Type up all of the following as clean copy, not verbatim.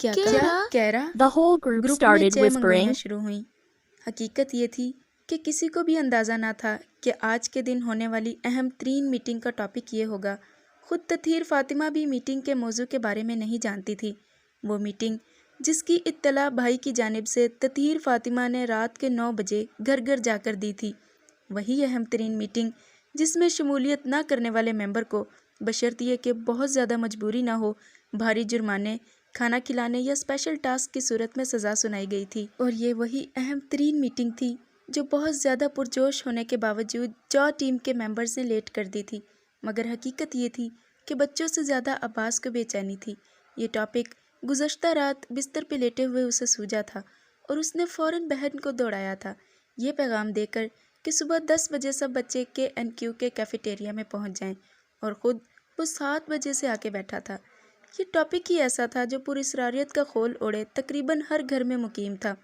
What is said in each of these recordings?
کیا کیا کہا؟ کہہ رہا؟ The whole group گروپ میں started چائے منگوائیاں whispering. شروع ہوئیں۔ حقیقت یہ تھی کہ کسی کو بھی اندازہ نہ تھا کہ آج کے دن ہونے والی اہم ترین میٹنگ کا ٹاپک یہ ہوگا۔ خود تطہیر فاطمہ بھی میٹنگ کے موضوع کے بارے میں نہیں جانتی تھی۔ وہ میٹنگ جس کی اطلاع بھائی کی جانب سے تطہیر فاطمہ نے رات کے 9 بجے گھر گھر جا کر دی تھی، وہی اہم ترین میٹنگ جس میں شمولیت نہ کرنے والے ممبر کو بشرط یہ کہ بہت زیادہ مجبوری نہ ہو بھاری جرمانے، کھانا کھلانے یا اسپیشل ٹاسک کی صورت میں سزا سنائی گئی تھی۔ اور یہ وہی اہم ترین میٹنگ تھی جو بہت زیادہ پرجوش ہونے کے باوجود جو ٹیم کے ممبرز نے لیٹ کر دی تھی، مگر حقیقت یہ تھی کہ بچوں سے زیادہ عباس کو بے چینی تھی۔ یہ ٹاپک گزشتہ رات بستر پہ لیٹے ہوئے اسے سوجا تھا اور اس نے فوراً بہن کو دوڑایا تھا یہ پیغام دے کر کہ صبح 10 بجے سب بچے KNQ کے کیفیٹیریا میں پہنچ جائیں، اور خود وہ 7 بجے سے آ کے بیٹھا تھا۔ یہ ٹاپک ہی ایسا تھا جو پراسراریت کا خول اوڑے تقریباً ہر گھر میں مقیم تھا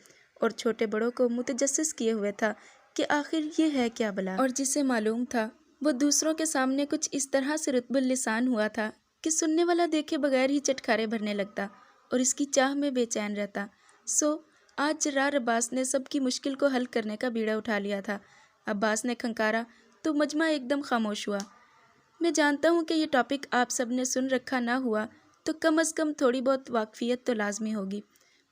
اور چھوٹے بڑوں کو متجسس کیے ہوئے تھا کہ آخر یہ ہے کیا بلا، اور جسے معلوم تھا وہ دوسروں کے سامنے کچھ اس طرح سے رطب اللسان ہوا تھا کہ سننے والا دیکھے بغیر ہی چٹکارے بھرنے لگتا اور اس کی چاہ میں بے چین رہتا۔ آج جرار عباس نے سب کی مشکل کو حل کرنے کا بیڑا اٹھا لیا تھا۔ عباس نے کھنکارا تو مجمع ایک دم خاموش ہوا۔ میں جانتا ہوں کہ یہ ٹاپک آپ سب نے سن رکھا نہ ہوا تو کم از کم تھوڑی بہت واقفیت تو لازمی ہوگی،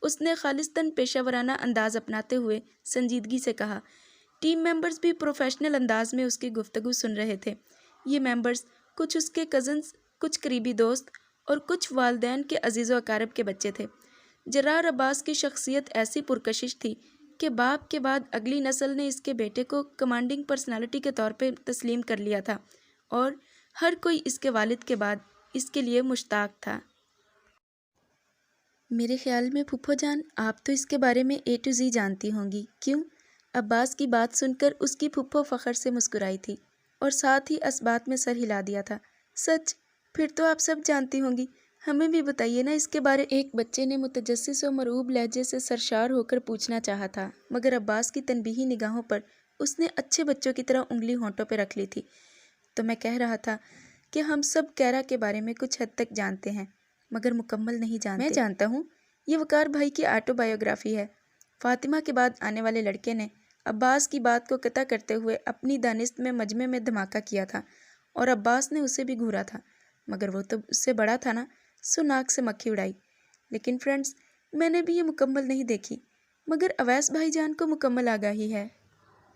اس نے خالصتاً پیشہ ورانہ انداز اپناتے ہوئے سنجیدگی سے کہا۔ ٹیم ممبرز بھی پروفیشنل انداز میں اس کی گفتگو سن رہے تھے۔ یہ ممبرز کچھ اس کے کزنز، کچھ قریبی دوست اور کچھ والدین کے عزیز و اقارب کے بچے تھے۔ جرار عباس کی شخصیت ایسی پرکشش تھی کہ باپ کے بعد اگلی نسل نے اس کے بیٹے کو کمانڈنگ پرسنالٹی کے طور پہ تسلیم کر لیا تھا اور ہر کوئی اس کے والد کے بعد اس کے لیے مشتاق تھا۔ میرے خیال میں پھپھو جان آپ تو اس کے بارے میں A to Z جانتی ہوں گی، کیوں؟ عباس کی بات سن کر اس کی پھپھو فخر سے مسکرائی تھی اور ساتھ ہی اس بات میں سر ہلا دیا تھا۔ سچ؟ پھر تو آپ سب جانتی ہوں گی، ہمیں بھی بتائیے نا اس کے بارے۔ ایک بچے نے متجسس و مرعوب لہجے سے سرشار ہو کر پوچھنا چاہا تھا، مگر عباس کی تنبیہی نگاہوں پر اس نے اچھے بچوں کی طرح انگلی ہونٹوں پہ رکھ لی تھی۔ تو میں کہہ رہا تھا کہ ہم سب کیرا کے بارے میں کچھ حد تک جانتے ہیں مگر مکمل نہیں جانتے۔ میں جانتا ہوں، یہ وقار بھائی کی آٹو بایوگرافی ہے۔ فاطمہ کے بعد آنے والے لڑکے نے عباس کی بات کو قطع کرتے ہوئے اپنی دانست میں مجمع میں دھماکہ کیا تھا اور عباس نے اسے بھی گھورا تھا، مگر وہ تو اس سے بڑا تھا نا، سو ناک سے مکھی اڑائی۔ لیکن فرینڈز، میں نے بھی یہ مکمل نہیں دیکھی، مگر اویس بھائی جان کو مکمل آگاہی ہے۔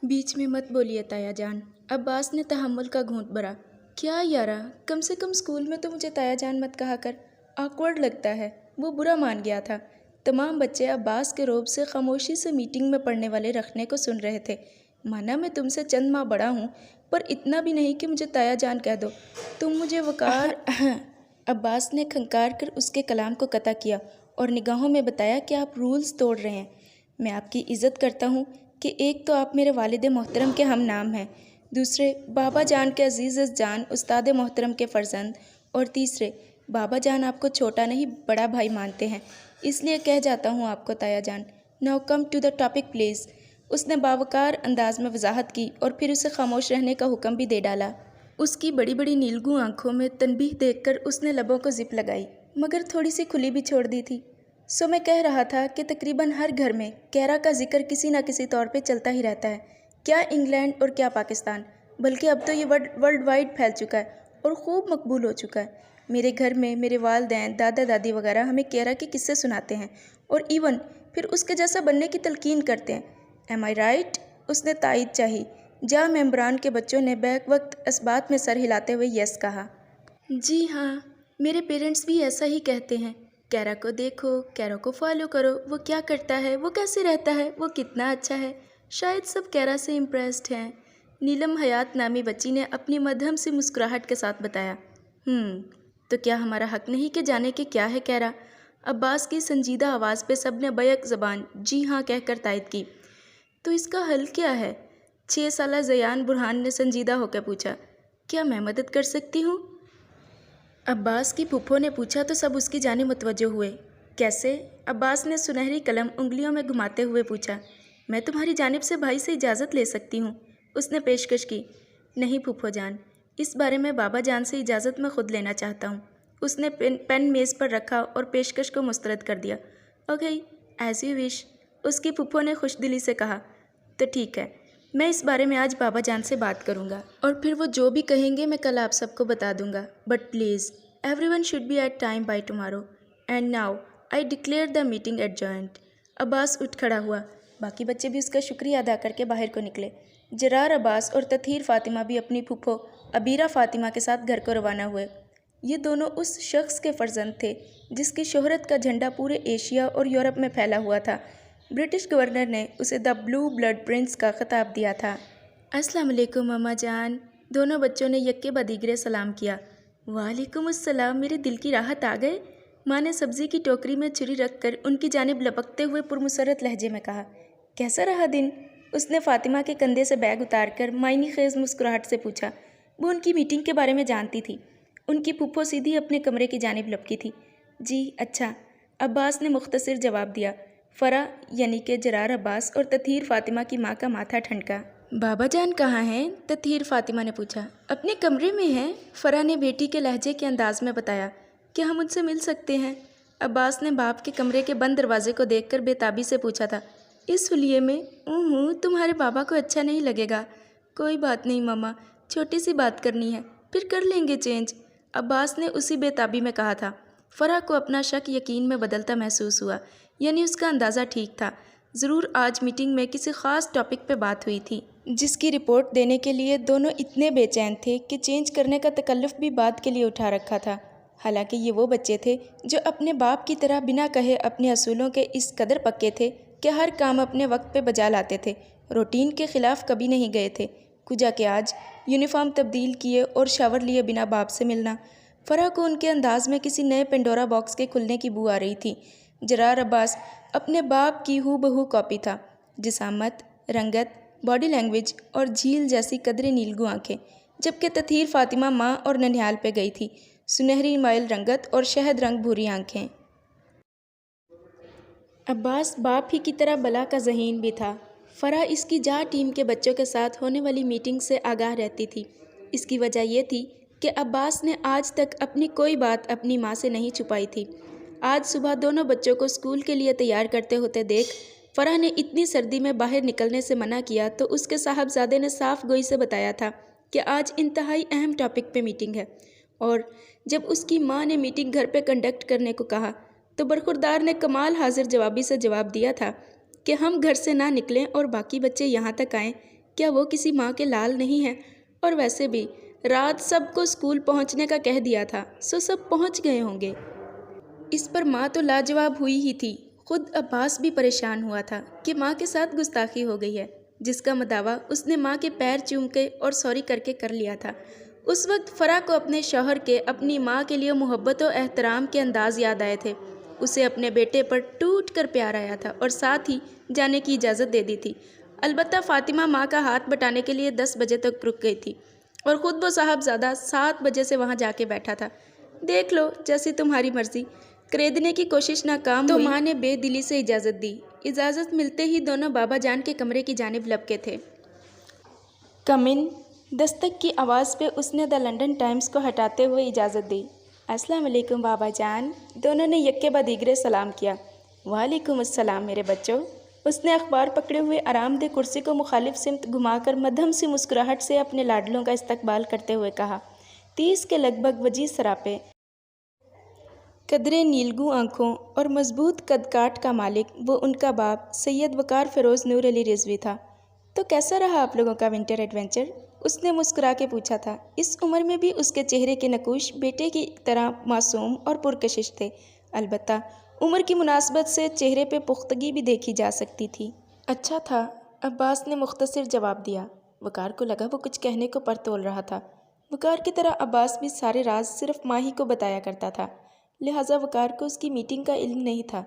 بیچ میں مت بولیے تایا جان، عباس نے تحمل کا گھونٹ بھرا۔ کیا یارا، کم سے کم اسکول میں تو مجھے تایا جان مت کہا کر، آکورڈ لگتا ہے۔ وہ برا مان گیا تھا۔ تمام بچے عباس کے روب سے خاموشی سے میٹنگ میں پڑھنے والے رکھنے کو سن رہے تھے۔ مانا میں تم سے چند ماہ بڑا ہوں، پر اتنا بھی نہیں کہ مجھے تایا جان کہہ دو۔ تم مجھے وقار عباس نے کھنکار کر اس کے کلام کو قطع کیا اور نگاہوں میں بتایا کہ آپ رولز توڑ رہے ہیں۔ میں آپ کی عزت کرتا ہوں کہ ایک تو آپ میرے والد محترم کے ہم نام ہیں، دوسرے بابا جان کے عزیز جان استاد محترم کے فرزند، اور تیسرے بابا جان آپ کو چھوٹا نہیں بڑا بھائی مانتے ہیں، اس لیے کہہ جاتا ہوں آپ کو تایا جان۔ Now come to the topic please, اس نے باوقار انداز میں وضاحت کی اور پھر اسے خاموش رہنے کا حکم بھی دے ڈالا۔ اس کی بڑی بڑی نیلگوں آنکھوں میں تنبیہ دیکھ کر اس نے لبوں کو زپ لگائی مگر تھوڑی سی کھلی بھی چھوڑ دی تھی۔ میں کہہ رہا تھا کہ تقریباً ہر گھر میں کیرا کا ذکر کسی نہ کسی طور پہ چلتا ہی رہتا ہے، کیا انگلینڈ اور کیا پاکستان، بلکہ اب تو یہ ورلڈ وائڈ پھیل چکا ہے اور خوب مقبول ہو چکا ہے۔ میرے گھر میں میرے والدین، دادا دادی وغیرہ ہمیں کیرا کے قصے سناتے ہیں اور ایون پھر اس کے جیسا بننے کی تلقین کرتے ہیں۔ ایم آئی رائٹ؟ اس نے تائید چاہی۔ جا ممبران کے بچوں نے بیک وقت اس بات میں سر ہلاتے ہوئے یس کہا۔ جی ہاں، میرے پیرنٹس بھی ایسا ہی کہتے ہیں۔ کیرا کو دیکھو، کیرا کو فالو کرو، وہ کیا کرتا ہے، وہ کیسے رہتا ہے، وہ کتنا اچھا ہے۔ شاید سب کیرا سے امپریسڈ ہیں، نیلم حیات نامی بچی نے اپنی مدھم سی مسکراہٹ کے ساتھ بتایا۔ تو کیا ہمارا حق نہیں کہ جانے کہ کیا ہے کیرا؟ عباس کی سنجیدہ آواز پہ سب نے بیک زبان جی ہاں کہہ کر تائید کی۔ تو اس کا حل کیا ہے؟ 6 سالہ زیان برہان نے سنجیدہ ہو کے پوچھا۔ کیا میں مدد کر سکتی ہوں؟ عباس کی پھپھو نے پوچھا تو سب اس کی جانب متوجہ ہوئے۔ کیسے؟ عباس نے سنہری قلم انگلیوں میں گھماتے ہوئے پوچھا۔ میں تمہاری جانب سے بھائی سے اجازت لے سکتی ہوں، اس نے پیشکش کی۔ نہیں پھپھو جان، اس بارے میں بابا جان سے اجازت میں خود لینا چاہتا ہوں، اس نے پین میز پر رکھا اور پیشکش کو مسترد کر دیا۔ اوکے، ایز یو وش، اس کی پھپھو نے خوش دلی سے کہا۔ تو ٹھیک ہے، میں اس بارے میں آج بابا جان سے بات کروں گا، اور پھر وہ جو بھی کہیں گے میں کل آپ سب کو بتا دوں گا۔ But please everyone should be at time by tomorrow, and now I declare the meeting adjourned. Abbas اٹھ کھڑا ہوا، باقی بچے بھی اس کا شکریہ ادا کر کے باہر کو نکلے۔ جرار عباس اور تطہیر فاطمہ بھی اپنی پھپھو عبیرہ فاطمہ کے ساتھ گھر کو روانہ ہوئے۔ یہ دونوں اس شخص کے فرزند تھے جس کی شہرت کا جھنڈا پورے ایشیا اور یورپ میں پھیلا ہوا تھا۔ برٹش گورنر نے اسے دا بلو بلڈ پرنس کا خطاب دیا تھا۔ السلام علیکم ماما جان، دونوں بچوں نے یکے بعد دیگرے سلام کیا۔ وعلیکم السلام، میرے دل کی راحت آ گئے، ماں نے سبزی کی ٹوکری میں چھری رکھ کر ان کی جانب لپکتے ہوئے پرمسرت لہجے میں کہا۔ کیسا رہا دن؟ اس نے فاطمہ کے کندھے سے بیگ اتار کر معنی خیز مسکراہٹ سے پوچھا۔ وہ ان کی میٹنگ کے بارے میں جانتی تھی۔ ان کی پھپھو سیدھی اپنے کمرے کی جانب لپکی تھی۔ جی اچھا، عباس نے مختصر جواب دیا۔ فرح یعنی کہ جرار عباس اور تطہیر فاطمہ کی ماں کا ماتھا ٹھنڈکا۔ بابا جان کہاں ہیں؟ تطہیر فاطمہ نے پوچھا۔ اپنے کمرے میں ہیں، فرح نے بیٹی کے لہجے کے انداز میں بتایا۔ کیا ہم ان سے مل سکتے ہیں؟ عباس نے باپ کے کمرے کے بند دروازے کو دیکھ کر بے تابی سے پوچھا تھا۔ اس حلیے میں تمہارے بابا کو اچھا نہیں لگے گا۔ کوئی بات نہیں ماما، چھوٹی سی بات کرنی ہے، پھر کر لیں گے چینج، عباس نے اسی بے تابی میں کہا تھا۔ فرح کو اپنا شک یقین میں بدلتا محسوس ہوا، یعنی اس کا اندازہ ٹھیک تھا۔ ضرور آج میٹنگ میں کسی خاص ٹاپک پہ بات ہوئی تھی جس کی رپورٹ دینے کے لیے دونوں اتنے بے چین تھے کہ چینج کرنے کا تکلف بھی بات کے لیے اٹھا رکھا تھا۔ حالانکہ یہ وہ بچے تھے جو اپنے باپ کی طرح بنا کہے اپنے اصولوں کے اس قدر پکے تھے کہ ہر کام اپنے وقت پہ بجا لاتے تھے، روٹین کے خلاف کبھی نہیں گئے تھے۔ کجا کہ آج یونیفارم تبدیل کیے اور شاور لیے بنا باپ سے ملنا۔ فرح کو ان کے انداز میں کسی نئے پنڈورا باکس کے کھلنے کی بو آ رہی تھی۔ جرار عباس اپنے باپ کی ہو بہو کاپی تھا، جسامت، رنگت، باڈی لینگویج اور جھیل جیسی قدرے نیلگوں آنکھیں، جبکہ تطہیر فاطمہ ماں اور ننیال پہ گئی تھی، سنہری مائل رنگت اور شہد رنگ بھوری آنکھیں۔ عباس باپ ہی کی طرح بلا کا ذہین بھی تھا۔ فرح اس کی جا ٹیم کے بچوں کے ساتھ ہونے والی میٹنگ سے آگاہ رہتی تھی۔ اس کی وجہ یہ تھی کہ عباس نے آج تک اپنی کوئی بات اپنی ماں سے نہیں چھپائی تھی۔ آج صبح دونوں بچوں کو اسکول کے لیے تیار کرتے ہوتے دیکھ فرح نے اتنی سردی میں باہر نکلنے سے منع کیا تو اس کے صاحبزادے نے صاف گوئی سے بتایا تھا کہ آج انتہائی اہم ٹاپک پہ میٹنگ ہے، اور جب اس کی ماں نے میٹنگ گھر پہ کنڈکٹ کرنے کو کہا تو برخوردار نے کمال حاضر جوابی سے جواب دیا تھا کہ ہم گھر سے نہ نکلیں اور باقی بچے یہاں تک آئیں، کیا وہ کسی ماں کے لال نہیں ہیں؟ اور ویسے بھی رات سب کو اسکول پہنچنے کا کہہ دیا تھا، سو سب پہنچ گئے ہوں گے۔ اس پر ماں تو لاجواب ہوئی ہی تھی۔ خود عباس بھی پریشان ہوا تھا کہ ماں کے ساتھ گستاخی ہو گئی ہے، جس کا مداوا اس نے ماں کے پیر چوم کے اور سوری کر لیا تھا۔ اس وقت فرح کو اپنے شوہر کے اپنی ماں کے لیے محبت و احترام کے انداز یاد آئے تھے۔ اسے اپنے بیٹے پر ٹوٹ کر پیار آیا تھا اور ساتھ ہی جانے کی اجازت دے دی تھی۔ البتہ فاطمہ ماں کا ہاتھ بٹانے کے لیے 10 بجے تک رک گئی تھی، اور خود وہ صاحبزادہ 7 بجے سے وہاں جا کے بیٹھا تھا۔ دیکھ لو جیسی تمہاری مرضی، خریدنے کی کوشش ناکام ہوئی تو ماں نے بے دلی سے اجازت دی۔ اجازت ملتے ہی دونوں بابا جان کے کمرے کی جانب لپکے تھے۔ کم ان، دستک کی آواز پہ اس نے دا لنڈن ٹائمز کو ہٹاتے ہوئے اجازت دی۔ السلام علیکم بابا جان، دونوں نے یکے بعد دیگرے سلام کیا۔ وعلیکم السلام میرے بچوں، اس نے اخبار پکڑے ہوئے آرام دہ کرسی کو مخالف سمت گھما کر مدھم سی مسکراہٹ سے اپنے لاڈلوں کا استقبال کرتے ہوئے کہا۔ 30 کے لگ بھگ وجیز سراپے، قدرے نیلگوں آنکھوں اور مضبوط قد کاٹ کا مالک وہ ان کا باپ سید وقار فیروز نور علی رضوی تھا۔ تو کیسا رہا آپ لوگوں کا ونٹر ایڈونچر؟ اس نے مسکرا کے پوچھا تھا۔ اس عمر میں بھی اس کے چہرے کے نقوش بیٹے کی طرح معصوم اور پرکشش تھے، البتہ عمر کی مناسبت سے چہرے پہ پختگی بھی دیکھی جا سکتی تھی۔ اچھا تھا، عباس نے مختصر جواب دیا۔ وقار کو لگا وہ کچھ کہنے کو پر تول رہا تھا۔ وقار کی طرح عباس بھی سارے راز صرف ماں ہی کو بتایا کرتا تھا، لہٰذا وقار کو اس کی میٹنگ کا علم نہیں تھا۔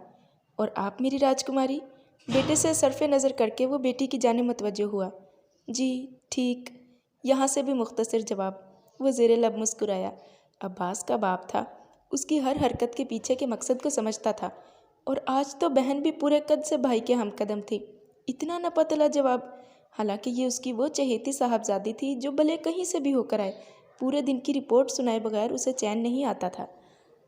اور آپ میری راجکماری؟ بیٹے سے صرف نظر کر کے وہ بیٹی کی جانب متوجہ ہوا۔ جی ٹھیک، یہاں سے بھی مختصر جواب۔ وہ زیر لب مسکرایا۔ عباس کا باپ تھا، اس کی ہر حرکت کے پیچھے کے مقصد کو سمجھتا تھا، اور آج تو بہن بھی پورے قد سے بھائی کے ہم قدم تھی۔ اتنا نہ پتلا جواب، حالانکہ یہ اس کی وہ چہیتی صاحبزادی تھی جو بھلے کہیں سے بھی ہو کر آئے، پورے دن کی رپورٹ سنائے بغیر اسے چین نہیں آتا تھا۔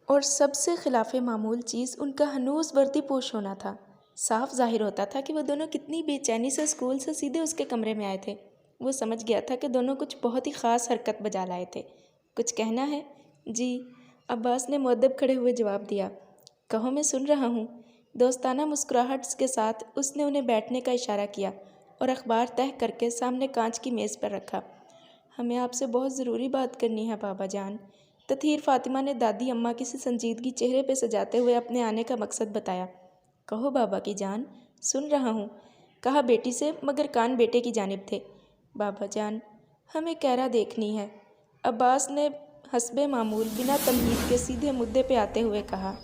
اور سب سے خلاف معمول چیز ان کا ہنوز وردی پوش ہونا تھا۔ صاف ظاہر ہوتا تھا کہ وہ دونوں کتنی بے چینی سے اسکول سے سیدھے اس کے کمرے میں آئے تھے۔ وہ سمجھ گیا تھا کہ دونوں کچھ بہت ہی خاص حرکت بجا لائے تھے۔ کچھ کہنا ہے؟ جی، عباس نے مؤدب کھڑے ہوئے جواب دیا۔ کہو، میں سن رہا ہوں۔ دوستانہ مسکراہٹ کے ساتھ اس نے انہیں بیٹھنے کا اشارہ کیا اور اخبار تہہ کر کے سامنے کانچ کی میز پر رکھا۔ ہمیں آپ سے بہت ضروری بات کرنی ہے بابا جان۔ تطہیر فاطمہ نے دادی اماں کسی سنجیدگی چہرے پہ سجاتے ہوئے اپنے آنے کا مقصد بتایا۔ کہو بابا کی جان، سن رہا ہوں، کہا بیٹی سے، مگر کان بیٹے کی جانب تھے۔ بابا جان، ہمیں کیرا دیکھنی ہے، عباس نے حسب معمول بنا تمہید کے سیدھے مدعے پہ آتے ہوئے کہا۔